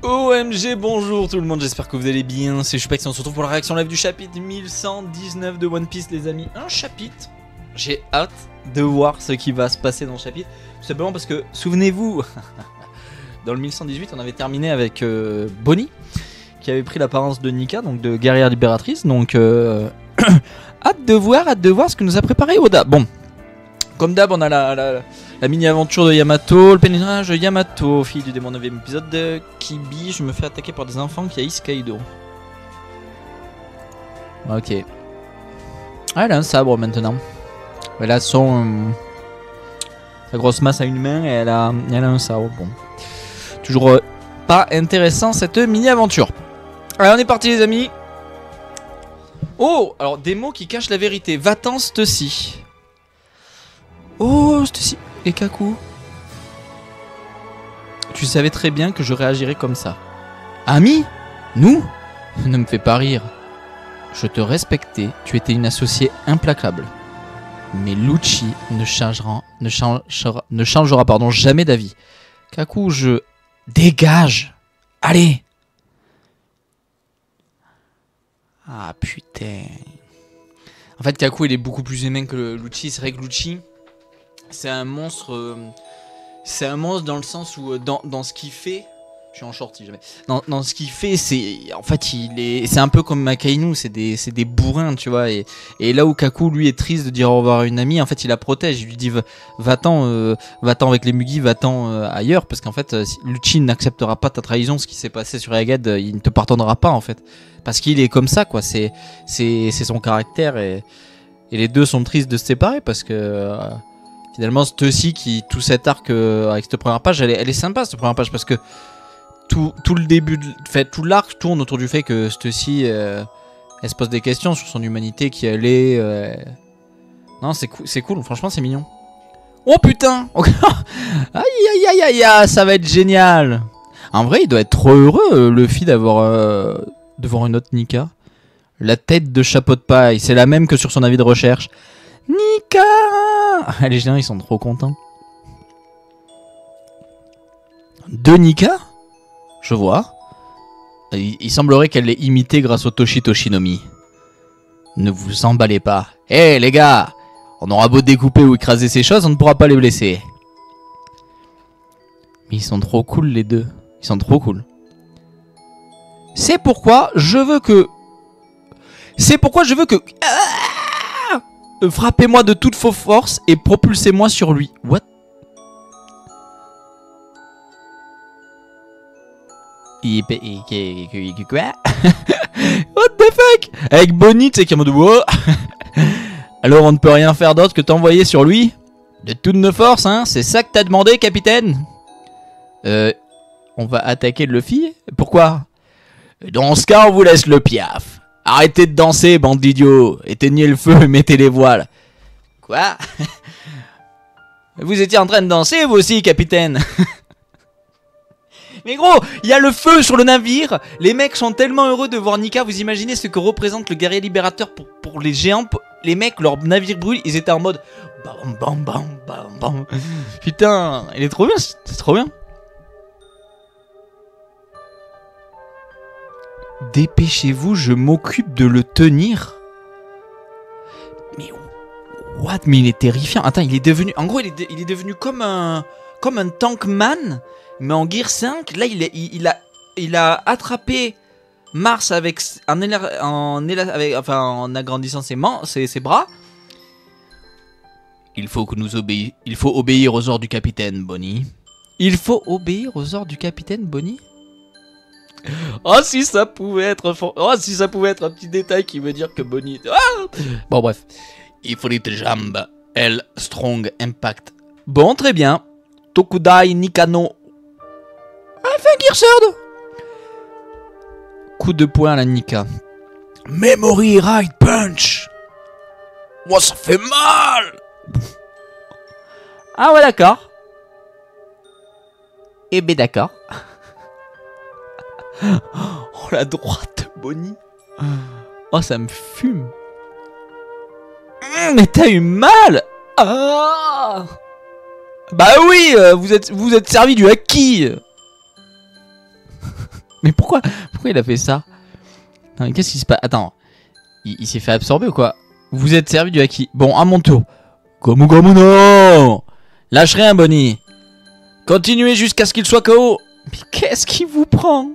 OMG, bonjour tout le monde, j'espère que vous allez bien, c'est Chupex et on se retrouve pour la réaction live du chapitre 1119 de One Piece les amis. Un chapitre, j'ai hâte de voir ce qui va se passer dans le chapitre, tout simplement parce que, souvenez-vous, dans le 1118 on avait terminé avec Bonnie, qui avait pris l'apparence de Nika, donc de guerrière libératrice, donc hâte de voir ce que nous a préparé Oda. Bon, comme d'hab on a la mini-aventure de Yamato, le pèlerinage de Yamato, fille du démon 9ème épisode de Kibi, je me fais attaquer par des enfants qui haïssent Kaido. Ok. Ah, elle a un sabre maintenant. Elle a sa grosse masse à une main et elle a un sabre. Bon. Toujours pas intéressant cette mini-aventure. Allez, on est parti les amis. Oh, alors des mots qui cachent la vérité. Va-t'en, Stussy. Oh, Stussy. Et Kaku, tu savais très bien que je réagirais comme ça. Amis? Nous? Ne me fais pas rire. Je te respectais, tu étais une associée implacable. Mais Lucci ne changera jamais d'avis. Kaku, je... Dégage! Allez! Ah putain. En fait, Kaku, il est beaucoup plus humain que Lucci. C'est vrai que Lucci... c'est un monstre dans le sens où dans ce qu'il fait, je suis en short si jamais. Dans ce qu'il fait, c'est en fait c'est un peu comme Makainu, c'est des bourrins, tu vois. Et là où Kaku lui est triste de dire au revoir à une amie, en fait il la protège, il lui dit va-t'en avec les Mugi, va-t'en ailleurs, parce qu'en fait Lucci n'acceptera pas ta trahison, ce qui s'est passé sur Egghead, il ne te pardonnera pas en fait, parce qu'il est comme ça quoi, c'est son caractère et les deux sont tristes de se séparer parce que finalement, Stussy qui tout cet arc avec cette première page, elle est sympa cette première page parce que tout le début, tout l'arc tourne autour du fait que Stussy, elle se pose des questions sur son humanité, qui elle est. Non, c'est cool, franchement, c'est mignon. Oh putain, aïe aïe aïe aïe, ça va être génial. En vrai, il doit être trop heureux, Luffy, d'avoir une autre Nika. La tête de chapeau de paille, c'est la même que sur son avis de recherche. Nika! Les géants ils sont trop contents. Deux Nika? Je vois. Il semblerait qu'elle l'ait imité grâce au Toshi Toshinomi. Ne vous emballez pas. Hé les gars! On aura beau découper ou écraser ces choses, on ne pourra pas les blesser. Mais ils sont trop cool les deux. Ils sont trop cool. C'est pourquoi je veux que... frappez-moi de toutes vos forces et propulsez-moi sur lui. What? Quoi? What the fuck? Avec Bonnie, tu sais, qui est en mode wow. Alors on ne peut rien faire d'autre que t'envoyer sur lui? De toutes nos forces, hein? C'est ça que t'as demandé, capitaine? On va attaquer Luffy? Pourquoi? Dans ce cas, on vous laisse le piaf. Arrêtez de danser, bande d'idiots. Éteignez le feu et mettez les voiles. Quoi? Vous étiez en train de danser, vous aussi, capitaine? Mais gros, il y a le feu sur le navire. Les mecs sont tellement heureux de voir Nika. Vous imaginez ce que représente le guerrier libérateur pour les géants. Les mecs, leur navire brûle. Ils étaient en mode... Bam, bam, bam, bam, bam. Putain, il est trop bien. C'est trop bien. Dépêchez-vous, je m'occupe de le tenir. Mais what? Mais il est terrifiant. Attends, il est devenu... En gros, il est devenu comme un tankman, mais en Gear 5. Là, il a attrapé Mars en agrandissant ses bras. Il faut obéir aux ordres du capitaine, Bonnie. Il faut obéir aux ordres du capitaine, Bonnie? Oh si ça pouvait être un petit détail qui veut dire que Bonnie... Ah bon bref. Il faut les jambes. L strong impact. Bon très bien. Tokudai Nikano. Ah, fait un Gear Sword. Coup de poing à la Nika. Memory right punch. Moi ça fait mal. Ah ouais d'accord. Eh ben d'accord. Oh la droite Bonnie. Oh ça me fume. Mais t'as eu mal. Ah. Bah oui, vous êtes servi du haki. Mais pourquoi il a fait ça? Qu'est-ce qui se passe? Attends, il s'est fait absorber ou quoi? Vous êtes servi du haki. Bon, à mon tour. Gomu Gomu no! Lâche rien, Bonnie. Continuez jusqu'à ce qu'il soit KO. Mais qu'est-ce qui vous prend?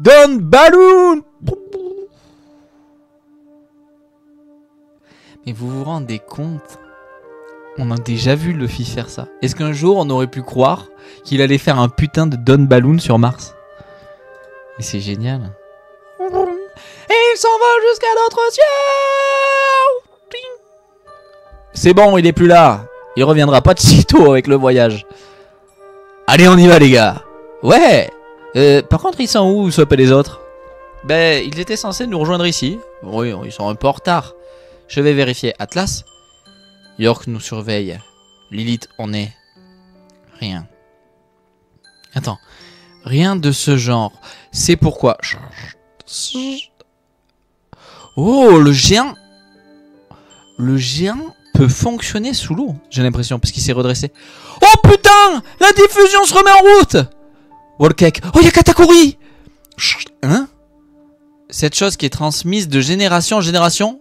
Don Balloon! Mais vous vous rendez compte? On a déjà vu Luffy faire ça. Est-ce qu'un jour on aurait pu croire qu'il allait faire un putain de Don Balloon sur Mars? Et c'est génial. Et il s'envole jusqu'à notre ciel. C'est bon, il est plus là. Il reviendra pas de sitôt avec le voyage. Allez, on y va les gars. Ouais. Par contre, ils sont où, Sop et les autres? Ben, ils étaient censés nous rejoindre ici. Oui, ils sont un peu en retard. Je vais vérifier. Atlas? York nous surveille. Lilith, on est... Rien. Attends. Rien de ce genre. C'est pourquoi... Oh, le géant. Le géant peut fonctionner sous l'eau. J'ai l'impression, parce qu'il s'est redressé. Oh putain! La diffusion se remet en route! Wallcake. Oh, il y a Katakuri! Hein? Cette chose qui est transmise de génération en génération?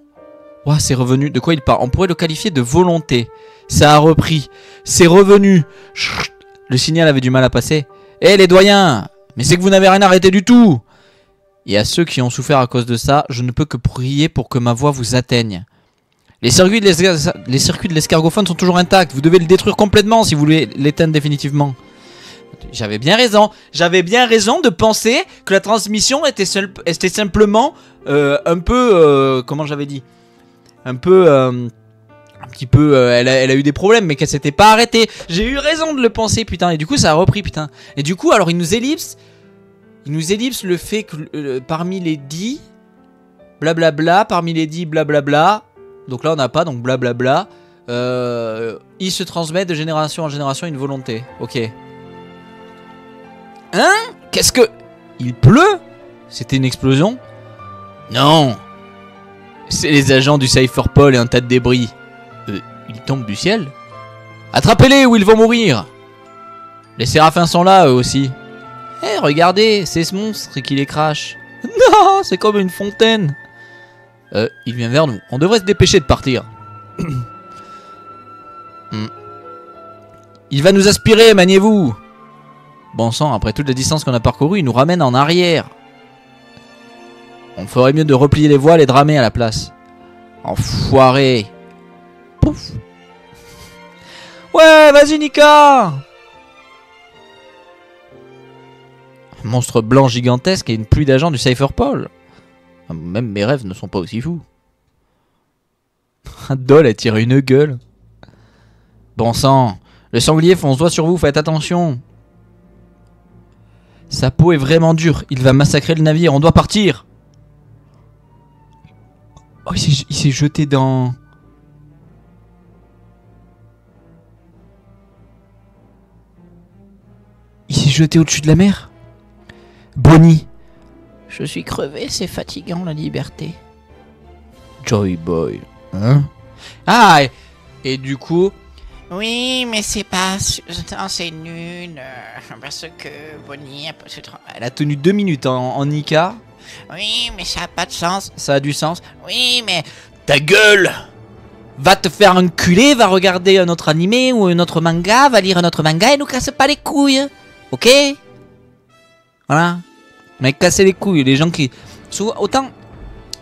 Ouah, c'est revenu. De quoi il parle? On pourrait le qualifier de volonté. Ça a repris. C'est revenu. Le signal avait du mal à passer. Eh les doyens! Mais c'est que vous n'avez rien arrêté du tout! Et à ceux qui ont souffert à cause de ça, je ne peux que prier pour que ma voix vous atteigne. Les circuits de l'escargophone sont toujours intacts. Vous devez le détruire complètement si vous voulez l'éteindre définitivement. J'avais bien raison. J'avais bien raison de penser que la transmission était simplement un peu... comment j'avais dit? Un peu... un petit peu... elle a eu des problèmes, mais qu'elle s'était pas arrêtée. J'ai eu raison de le penser, putain. Et du coup, ça a repris, putain. Et du coup, alors, il nous ellipse le fait que parmi les 10... Blablabla, parmi les 10, blablabla... Donc là on n'a pas, donc blablabla. Il se transmet de génération en génération une volonté. Ok. Hein? Qu'est-ce que... Il pleut? C'était une explosion? Non. C'est les agents du Cypherpol et un tas de débris. Ils tombent du ciel? Attrapez-les ou ils vont mourir. Les séraphins sont là eux aussi. Eh regardez, c'est ce monstre qui les crache. Non, c'est comme une fontaine. Il vient vers nous. On devrait se dépêcher de partir. Il va nous aspirer, maniez-vous. Bon sang, après toute la distance qu'on a parcourue, il nous ramène en arrière. On ferait mieux de replier les voiles et de ramer à la place. Enfoiré. Pouf. Ouais, vas-y Nika. Un monstre blanc gigantesque et une pluie d'agents du Cypherpol. Même mes rêves ne sont pas aussi fous. Dol a tiré une gueule. Bon sang, le sanglier fonce droit sur vous, faites attention. Sa peau est vraiment dure, il va massacrer le navire, on doit partir. Oh, il s'est jeté dans... Il s'est jeté au-dessus de la mer. Bonnie. Je suis crevé, c'est fatigant la liberté. Joy Boy. Hein? Ah, et du coup... Oui, mais c'est pas... C'est nul. Parce que Bonnie... Elle a tenu 2 minutes en Nika. Oui, mais ça a pas de sens. Ça a du sens. Oui, mais... Ta gueule! Va te faire enculer, va regarder un autre animé ou un autre manga, va lire un autre manga et nous casse pas les couilles. Ok? Voilà. Mais casser les couilles, les gens qui... Souvent, autant...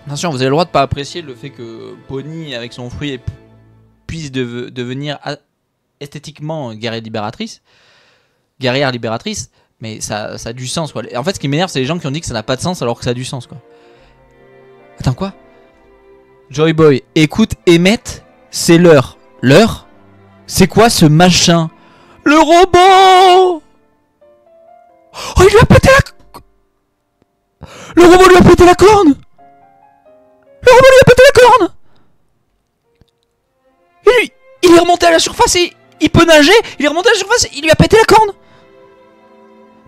Attention, vous avez le droit de pas apprécier le fait que Bonnie, avec son fruit, puisse devenir esthétiquement guerrière libératrice. Mais ça a du sens, quoi. En fait, ce qui m'énerve, c'est les gens qui ont dit que ça n'a pas de sens alors que ça a du sens, quoi. Attends, quoi? Joy Boy, écoute, Emmett, c'est l'heure. L'heure? C'est quoi ce machin? Le robot! Oh, il lui a pété la... Le robot lui a pété la corne! Le robot lui a pété la corne! Il est remonté à la surface et il peut nager! Il est remonté à la surface et il lui a pété la corne!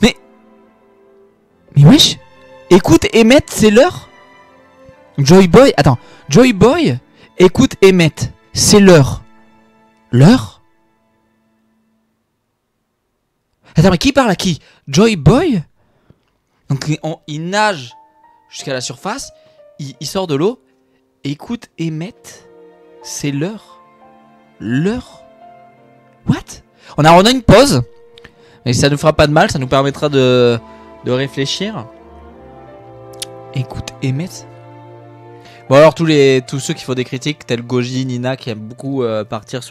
Mais wesh! Écoute, Emmett, c'est l'heure? Joy Boy, attends. Joy Boy, écoute, Emmett, c'est l'heure. L'heure? Attends, mais qui parle à qui? Joy Boy? Donc il nage jusqu'à la surface, il sort de l'eau, et écoute Emmett, c'est l'heure. L'heure? What? On a une pause, mais ça nous fera pas de mal, ça nous permettra de réfléchir. Écoute Emmett. Bon alors tous ceux qui font des critiques, tels Goji, Nina, qui aiment beaucoup partir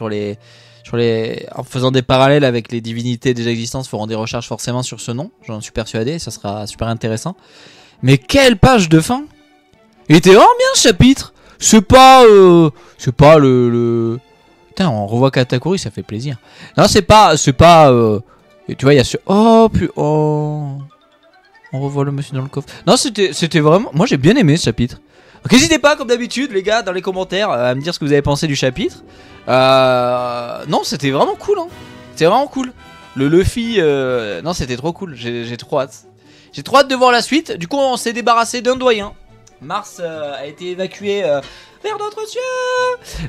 en faisant des parallèles avec les divinités déjà existantes, feront des recherches forcément sur ce nom. J'en suis persuadé, ça sera super intéressant. Mais quelle page de fin! Il était vraiment bien ce chapitre. C'est pas le. Putain, on revoit Katakuri, ça fait plaisir. Non, c'est pas. Tu vois, il y a ce. Oh, puis oh. On revoit le monsieur dans le coffre. Non, c'était vraiment. Moi, j'ai bien aimé ce chapitre. Donc, n'hésitez pas, comme d'habitude, les gars, dans les commentaires, à me dire ce que vous avez pensé du chapitre. Non, c'était vraiment cool. Hein. C'était vraiment cool. Le Luffy. Non, c'était trop cool. J'ai trop hâte. J'ai trop hâte de voir la suite. Du coup, on s'est débarrassé d'un doyen. Mars a été évacué vers d'autres cieux.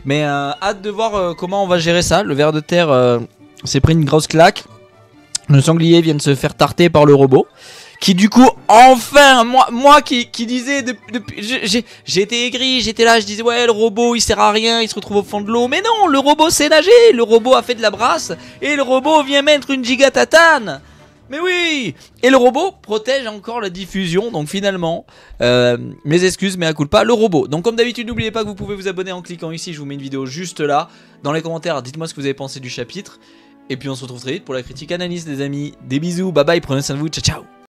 Mais hâte de voir comment on va gérer ça. Le ver de terre s'est pris une grosse claque. Le sanglier vient de se faire tarter par le robot. Qui du coup, enfin, moi qui disais j'ai été aigri, j'étais là, je disais ouais le robot il sert à rien, il se retrouve au fond de l'eau. Mais non, le robot sait nager, le robot a fait de la brasse. Et le robot vient mettre une giga tatane. Mais oui! Et le robot protège encore la diffusion, donc finalement, mes excuses, mais à culpa, le robot. Donc comme d'habitude, n'oubliez pas que vous pouvez vous abonner en cliquant ici, je vous mets une vidéo juste là. Dans les commentaires, dites-moi ce que vous avez pensé du chapitre. Et puis on se retrouve très vite pour la critique analyse les amis. Des bisous, bye bye, prenez soin de vous, ciao ciao!